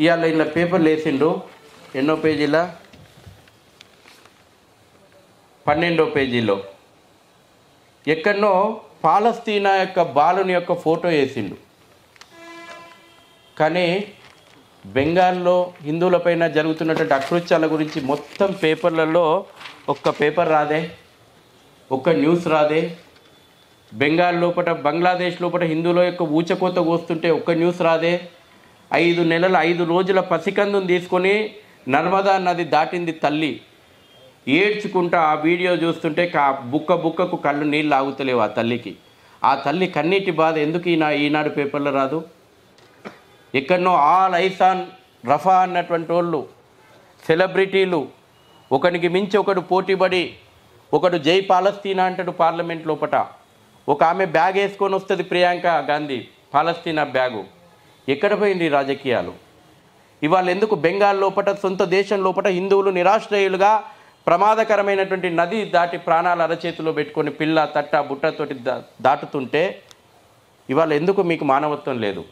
ఇవాళ ఇలా పేపర్లు వేసిండు. ఎన్నో పేజీల 12వ పేజీలో ఎక్కడనో పాలస్తీనా యొక్క బాలుని యొక్క ఫోటో వేసిండు. కానీ బెంగాల్లో హిందువులపైన జరుగుతున్నటువంటి అకృత్యాల గురించి మొత్తం పేపర్లలో ఒక్క పేపర్ రాదే, ఒక్క న్యూస్ రాదే. బెంగాల్ లోపల, బంగ్లాదేశ్ లోపల హిందువుల యొక్క ఊచకోత కోస్తుంటే ఒక్క న్యూస్ రాదే. 5 నెలల 5 రోజుల పసికందుని తీసుకొని నర్మదా నది దాటింది తల్లి. ఏడ్చుకుంటా ఆ వీడియో చూస్తుంటే బుక్కకు కళ్ళు నీళ్ళు ఆగుతలేవు ఆ తల్లికి. ఆ తల్లి కన్నీటి బాధ ఎందుకు ఈనాడు పేపర్లో రాదు? ఎక్కడనో ఆల్ ఐసాన్ రఫా అన్నటువంటి వాళ్ళు సెలబ్రిటీలు, ఒకనికి మించి ఒకడు పోటీపడి, ఒకడు జై పాలస్తీనా అంటాడు పార్లమెంట్ లోపట. ఒక ఆమె బ్యాగ్ వేసుకొని వస్తుంది, ప్రియాంక గాంధీ, పాలస్తీనా బ్యాగు. ఎక్కడ పోయింది రాజకీయాలు? ఇవాళ ఎందుకు బెంగాల్ లోపల, సొంత దేశం లోపల హిందువులు నిరాశ్రయులుగా ప్రమాదకరమైనటువంటి నది దాటి ప్రాణాలు అరచేతిలో పెట్టుకొని పిల్ల తట్ట బుట్టతోటి దాటుతుంటే ఇవాళ ఎందుకు మీకు మానవత్వం లేదు?